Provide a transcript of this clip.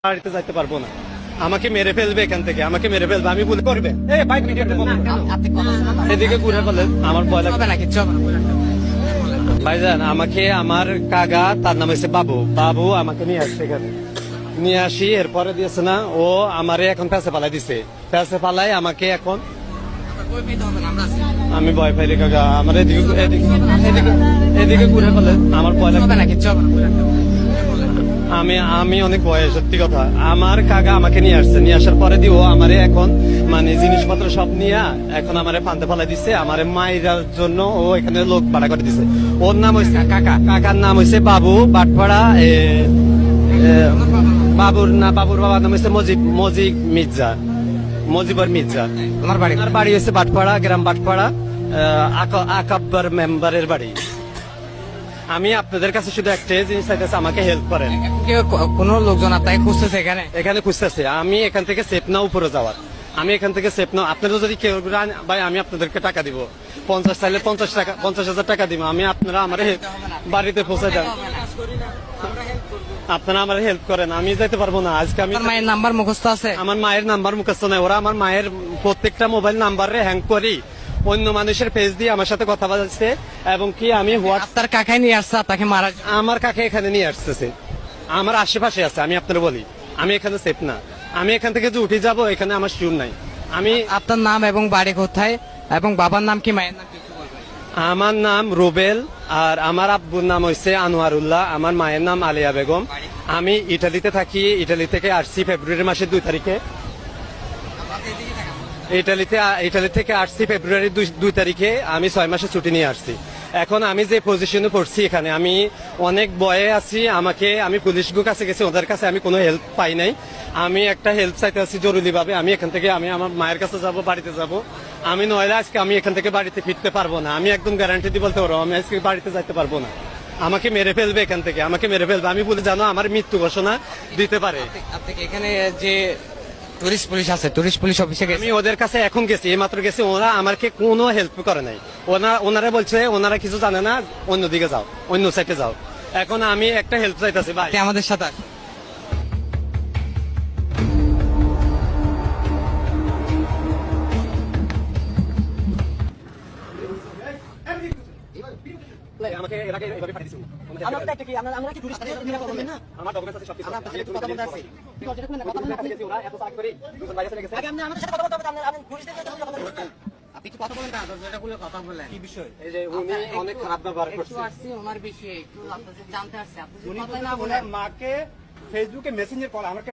বাড়িতে যাইতে পারবো না, আমাকে মেরে ফেলবে এখান থেকে, আমাকে মেরে ফেলবে, আমি ভুল করবে এদিকে ঘুরে ফেলে আমার ভয় লাগবে না কিছু। ভাইজান আমাকে আমার কাকা, তার নাম হচ্ছে বাবু, বাবু আমাকে নিয়ে আসছে এখানে, নিয়ে আসি এরপরে দিয়েছে না, ও আমারে এখন প্যাসে পালাই দিছে, প্যাসে পালাই আমাকে এখন আমি ভয় পাইলে কাকা আমার এদিকে ঘুরে ফেলে আমার ভয় লাগবে না কিছু। আমি অনেক ভয়, সত্যি কথা। আমার কাকা আমাকে নিয়ে আসছে, নিয়ে আসার পরে দিয়ে ও আমারে এখন মানে জিনিসপত্র সব নিয়ে এখন আমারে পান্তে ফেলা দিচ্ছে, আমারে মাইরার জন্য ও এখানে লোক ভাড়া করে দিছে। ওর নাম হয়েছে কাকার নাম হয়েছে বাবু বাটপাড়া, বাবুর বাবার নাম হয়েছে মজিব মির্জা, মজিবর মির্জা। আমার বাড়ি হয়েছে বাটপাড়া, গ্রাম বাটপাড়া, আকাব্বর মেম্বারের বাড়ি। আমি আপনাদের কাছে শুধু একটা জিনিস চাইতেছি, আমাকে হেল্প করেন। কোন লোকজন আপনাকে খুঁজতেছে এখানে খুঁজতেছে, আমি এখান থেকে সেফ না উপরে যাওয়ার, আমি এখান থেকে সেফ না। আপনারা যদি কেউ ভাই আমি আপনাদেরকে টাকা দিব, 50 চাইলে 50,000 টাকা দিব, আমি আপনারা আমার বাড়িতে পৌঁছে দেন, আপনারা আমার হেল্প করেন। আমি যাইতে পারবো না আজকে। আমি মায়ের নাম্বার মুখস্থ আছে? আমার মায়ের নাম্বার মুখস্থ নাই, ওরা আমার মায়ের প্রত্যেকটা মোবাইল নাম্বারে হ্যাং করি অন্য মানুষের পেজ দিয়ে আমার সাথে কথা বলছে, এবং কি আমি হোয়াটসঅ্যাপ কাকাই নিয়ে আসছে আপনাকে মারা? আমার কাকে এখানে নিয়ে আসতেছে, আমার আশেপাশে আছে। আমি আপনারা বলি আমি এখানে সেফ না, আমি এখান থেকে যে উঠে যাব এখানে আমার শিওর নাই। আমি আপনার নাম এবং বাড়ি কোথায় এবং বাবার নাম কি মায়ের নাম কি? আমার নাম রুবেল, আর আমার আব্বুর নাম হচ্ছে আনোয়ারুল্লাহ, আমার মায়ের নাম আলিয়া বেগম। আমি ইটালিতে থাকি, ইটালি থেকে আসছি ফেব্রুয়ারি মাসের 2 তারিখে। ইটালি থেকে আসছি ফেব্রুয়ারি 2 তারিখে, আমি 6 মাসে ছুটি নিয়ে আসছি। এখন আমি যে পজিশনে পড়ছি এখানে, আমি অনেক ভয়ে আছি। আমি পুলিশ কাছে গেছি, ওদের কাছে আমি কোনো হেল্প পাই নাই। আমি একটা হেল্প চাইতে আছি জরুরি ভাবে। আমি এখান থেকে আমি আমার মায়ের কাছে যাব, বাড়িতে যাব। আমি নইলে আজকে আমি এখান থেকে বাড়িতে ফিরতে পারবো না, আমি একদম গ্যারান্টি দিয়ে বলতে পারবো আমি আজকে বাড়িতে যাইতে পারবো না। আমাকে মেরে ফেলবে এখান থেকে, আমাকে মেরে ফেলবে। আমি বলে জানো আমার মৃত্যু ঘোষণা দিতে পারে। আপনি এখানে যে টুরিস্ট পুলিশ আছে, টুরিস্ট পুলিশ অফিসে আমি ওদের কাছে এখন গেছি, এইমাত্র গেছি, ওরা আমাকে কোনো হেল্প করে নাই। ওনারা বলছে ওনারা কিছু জানে না, অন্যদিকে যাও, অন্য সাইডে যাও। এখন আমি একটা হেল্প চাইতেছি ভাই আমাদের সাথে। আমাকে এভাবে পাঠিয়ে দিয়েছে। আমরা কি টুরিস্ট না? আমার ডকুমেন্টস আছে সবকিছু। আমি কথা বলতে আসছি। ওরা এত সার্চ করে দুজন বাইরে চলে গেছে। আগে আমাদের সাথে কথা বলতে হবে, আমি পুলিশদের সাথে কথা বলতে। আপনি কি কথা বলেন না? দরজাটা খুলে কথা বলেন। কি বিষয়? এই যে উনি অনেক খারাপ ব্যবহার করছে। একটু আসছি ওনার বিষয়ে, একটু আপনাদের জানতে আসছে। আপনি উনি না ওনার মাকে ফেসবুকে মেসেঞ্জার কল আমাকে